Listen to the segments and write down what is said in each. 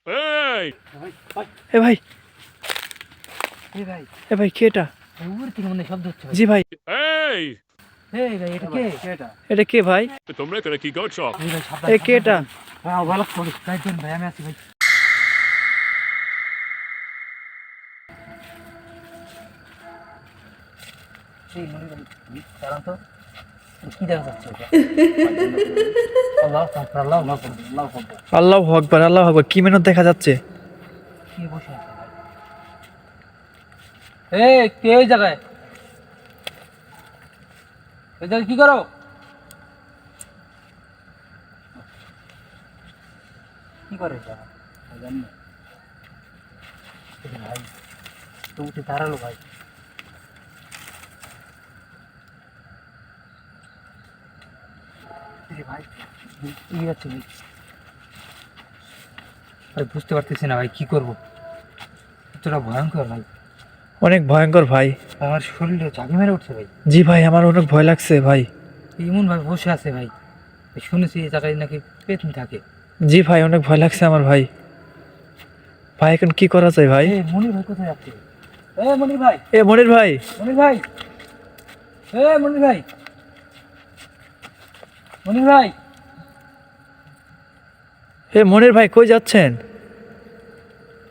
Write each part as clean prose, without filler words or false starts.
এই এ ভাই এই ভাই এ ভাই কে এটা? উপর থেকে মনে হয় শব্দ হচ্ছে ভাই। জি ভাই, এই এই ভাই এটা কে? এটা কে ভাই? তোমরা এখানে কি করছো? এই ভাই সাবধান এ কে এটা? ভাই আমার ভয় লাগছে গাইডেন ভাই আমি আছি ভাই। এই মনে ভাই দাঁড়ান তো কি দেখা যাচ্ছে এটা? আল্লাহ আকবার আল্লাহ আকবার আল্লাহ আকবার আল্লাহু আকবার আল্লাহু আকবার, কি মেহনত দেখা যাচ্ছে। কি বসে আছে ভাই? এই কে এই জায়গায়? এই জায়গায় কি করো? কি করে এটা? জানি না ভাই, তো উঠে দাঁড়ালো ভাই। ভাই কি আছে ভাই? ভাই বুঝতে পারতেছি না ভাই কি করবো, এতটা ভয়ঙ্কর ভাই। অনেক ভয়ঙ্কর ভাই। আমার শরীরে ঝাঁকি মেরে উঠছে ভাই। জি ভাই, আমার অনেক ভয় লাগছে ভাই। এমন ভাই বসে আছে ভাই, শুনেছি এই জায়গায় নাকি পেতনি থাকে। জি ভাই, অনেক ভয় লাগছে আমার ভাই। ভাই এখন কি করা যায় ভাই? মনির ভাই কোথায় যাচ্ছে? মনির ভাই, এ মনির ভাই, মনির ভাই, মনির ভাই, মনির ভাই, এ মনির ভাই কই যাচ্ছেন?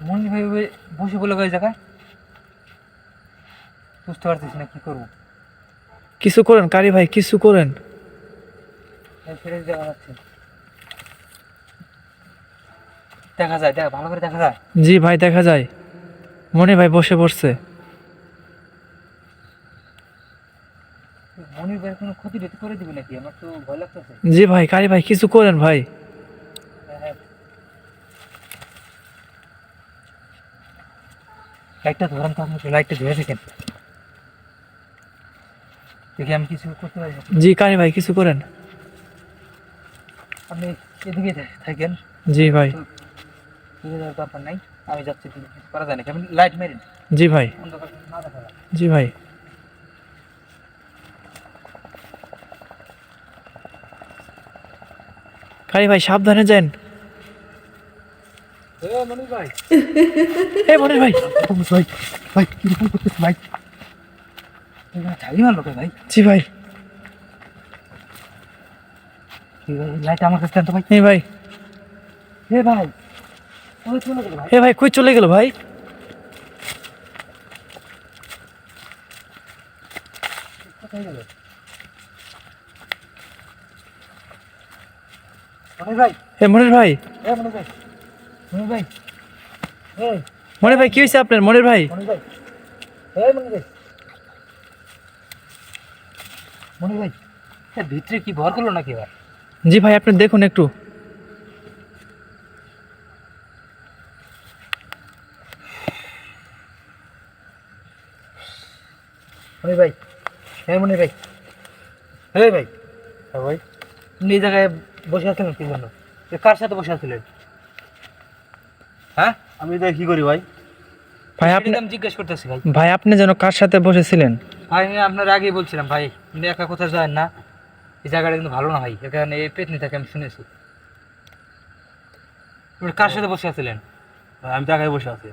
মনির ভাই ওই বসে বলে ওই জায়গায়, বুঝতে পারতেছি না কি করবো। কিছু করেন কারি ভাই, কিছু করেন। ফিরে যাওয়া যাচ্ছে, দেখা যায়, ভালো করে দেখা যায়। জি ভাই দেখা যায়, মনির ভাই বসে পড়ছে। মনির ভাই কোনো ক্ষতি টতি করে দিবে নাকি? আমার তো ভয় লাগতেছে। জি ভাই, কারি ভাই কিছু করেন ভাই। লাইটটা ধরেন তো, আপনি লাইটটা ধরে দেখেন দেখি আমি কিছু করতে পারি নাকি। জি কারি ভাই কিছু করেন। আপনি এদিকে থাকেন, জি ভাই। এদিকে যাওয়ার দরকার নাই, আমি যাচ্ছি, কিছু করা যায় নাকি? আপনি লাইট মেরেন, জি ভাই। অন্ধকার না দেখা যায়। জি ভাই। কারি ভাই সাবধানে যান। মনির ভাই, এ মনির ভাই। ভাই ভাই কিরকম করতেছে ভাই? ঝাড়ি মারলো কে ভাই? জি ভাই। ঠিক আছে, লাইট আমার কাছে দেন তো ভাই। এ ভাই, ভাই ওই চলে গেল ভাই। এ ভাই কই চলে গেল ভাই? কোথায় গেল মনির ভাই? এ মনির ভাই, মনির ভাই, মনির ভাই, মনির ভাই কি হয়েছে আপনার? মনির ভাই, মনির ভাই, মনির ভাই, মনির ভাই, ভিতরে কি ভর করলো নাকি এবার? জি ভাই আপনি দেখুন একটু। মনির ভাই, মনির ভাই, ভাই, ভাই আপনি এই জায়গায় বসে আছিলেন কি জন্য? কার সাথে বসে আছিলেন? হ্যাঁ, আমি তাই কি করি ভাই? ভাই আপনি, আমি জিজ্ঞেস করতেছি ভাই। ভাই আপনি যেন কার সাথে বসেছিলেন? ভাই আমি আপনার আগেই বলছিলাম ভাই, আপনি একা কোথাও যায় না, এই জায়গাটা কিন্তু ভালো না ভাই, এখানে এই পেতনি থাকে আমি শুনেছি। আপনি কার সাথে বসে আছিলেন? ভাই আমি তো একাই বসে আছি।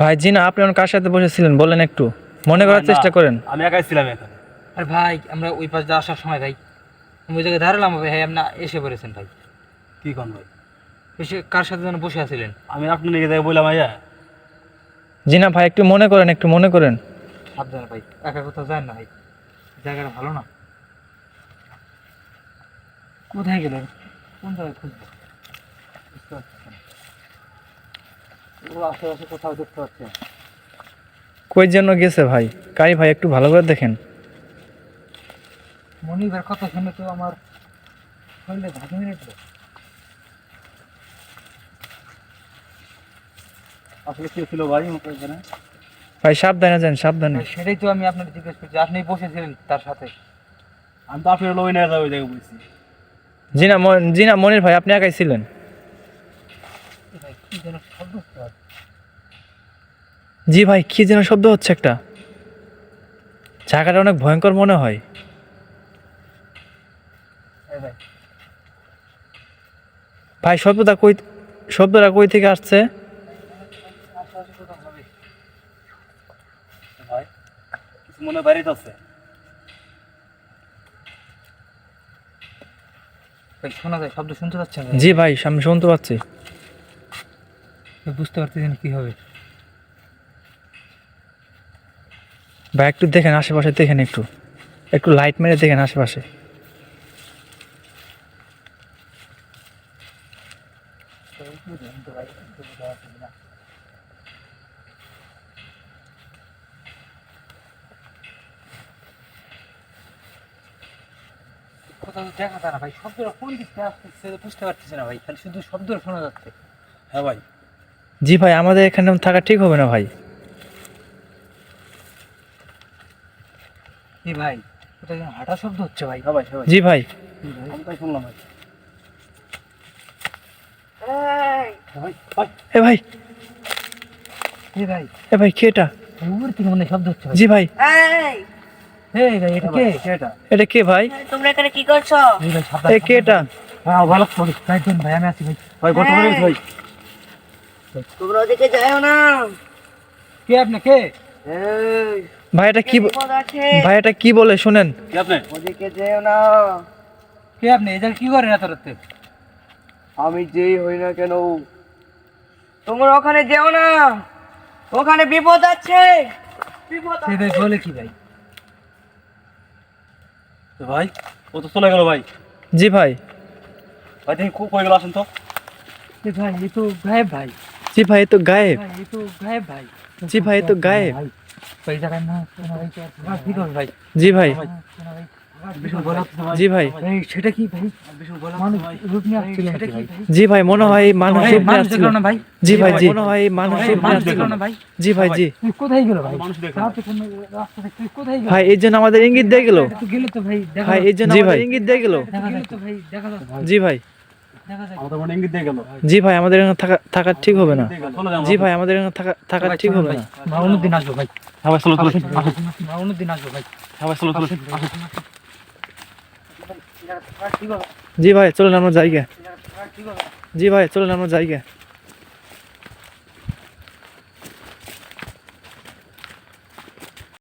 ভাই জি না, আপনি কার সাথে বসেছিলেন বলেন একটু, মনে করার না, চেষ্টা করেন। আমি একাই ছিলাম এখানে। আর ভাই আমরা ওই পাশ দিয়ে আসার সময় ভাই আমি ওই জায়গায় দাঁড়ালাম ভাই, আপনি এসে পড়েছেন ভাই। কি কোন ভাই? এসে কার সাথে যেন বসে আছিলেন? আমি আপনার নিয়ে যাই বললাম ভাইয়া। জি না ভাই, একটু মনে করেন, একটু মনে করেন। সাবধানে ভাই, একা কোথাও যায় না ভাই, জায়গাটা ভালো না। কোথায় গেলেন? কোন জায়গায় খুঁজবো? বুঝতে পারছি না। ও আশেপাশে কোথাও দেখতে পাচ্ছি না। কই জন্য গেছে ভাই? কারি ভাই একটু ভালো করে দেখেন। মনিবের কথা শুনে তো আমার শরীরে ঝাঁকি মেরে উঠলো। আসলে কি ছিল ভাই এখানে? ভাই সাবধানে যান, সাবধানে। ভাই, সেটাই তো আমি আপনাকে জিজ্ঞেস করছি, আপনি বসেছিলেন তার সাথে। আমি তো আপনার লই নিয়ে যাবো ওই জায়গায় বলছি। জি না জি না মনির ভাই, আপনি একাই ছিলেন। ভাই কি যেন শব্দ হচ্ছে ভাই। জি ভাই, কি যেন শব্দ হচ্ছে একটা, জায়গাটা অনেক ভয়ঙ্কর মনে হয়। এই ভাই ভাই শব্দটা কই থেকে আসছে? মনে হয় বাড়িতে আছে। ভাই শোনা যায়, শব্দ শুনতে পাচ্ছেন ভাই? জি ভাই, আমি শুনতে পাচ্ছি। বুঝতে পারতেছেন কি হবে? ভাই একটু দেখেন আশেপাশে, দেখেন একটু, একটু লাইট মেরে দেখেন আশেপাশে। কোথাও তো দেখা যায় না ভাই, শব্দটা কোন দিক থেকে আসছে সেটা বুঝতে পারতেছি না ভাই, খালি শুধু শব্দটা শোনা যাচ্ছে। হ্যাঁ ভাই। জি ভাই, আমাদের এখানে থাকা ঠিক হবে না ভাই। এই ভাই কোথাও যেন হাঁটার শব্দ হচ্ছে ভাই। হ্যাঁ ভাই, হ্যাঁ ভাই। জি ভাই। আমি তাই শুনলাম ভাই। এই ভাই, ভাই, এ ভাই, এই ভাই, এ ভাই কে এটা? উপর থেকে মনে হয় শব্দ হচ্ছে ভাই। জি ভাই। এই ভাই এটা কে? এটা কে ভাই? তোমরা এখানে কি করছো? এই ভাই সাবধান। এ কে এটা? হ্যাঁ ভালো করে গাইড দেন ভাই, আমি আছি ভাই। ভাই গত করে ভাই। তোমরা ওদিকে যাও না। কে আপনি কে? এই ভাই এটা কি বিপদ আছে, ভাই এটা কি বলে শুনেন? কি আপনি? ওদিকে যেও না। কে আপনি? এই জায়গায় কি করেন এত রাতে? আমি যেই হই না কেন, তোমরা ওখানে যেও না, ওখানে বিপদ আছে। বিপদ এই ভাই বলে কি ভাই? তো ভাই ও তো চলে গেল ভাই। জি ভাই। ভাই দেখি কই গেল, আসেন তো। এই ভাই এই তো গায়েব ভাই। জি ভাই, এ তো গায়েব। ভাই এই তো গায়েব ভাই। জি ভাই, এ তো গায়েব। ভাই এই জায়গায় না শোনা ভাই, কি করবেন ভাই? জি ভাই। শোনা ভাই, বিশাল ভয় লাগছে ভাই। জি ভাই। এই সেটা কি ভাই? বিশাল ভয় মানুষ লাগছে ভাই। রূপ নিয়ে আসছিল সেটা নাকি কি ভাই? ভাই? জি ভাই, মনে হয় এই মানুষ এই রূপ নিয়ে মানুষ আসছিল। দেখলো না ভাই? জি ভাই, জি। ভাই। মনে হয় এই মানুষ এই রূপ নিয়ে মানুষ আসছিল। দেখলো না ভাই? জি ভাই, জি। তুই কোথায় গেল ভাই? মানুষ দেখলো রাতে কোনো রাস্তা থেকে তুই কোথায় গেল? ভাই এর জন্য আমাদের ইঙ্গিত দিয়ে গেল। তুই গেলে তো ভাই দেখা ভাই এর জন্য আমাদের ইঙ্গিত দিয়ে গেল। দেখা যায় তো ভাই, দেখা যায় তো। জি ভাই। দেখা যায়। আমাদের মনে ইঙ্গিত দিয়ে গেল। জি ভাই, আমাদের এখানে থাকা ঠিক হবে না। চলে যাও। জি ভাই, আমাদের এখানে থাকা ভাই, ঠিক চলুন হবে ভাই। না। আমরা অন্যদিন আসবো ভাই। হ্যাঁ ভাই, চলো চলো। আমরা অন্যদিন আসবো ভাই। হ্যাঁ ভাই, চলো চলো। ঠিক হবে, জি ভাই, চলুন আমরা জায়গা। ঠিক হবে। জি ভাই, চলুন আমরা জায়গা।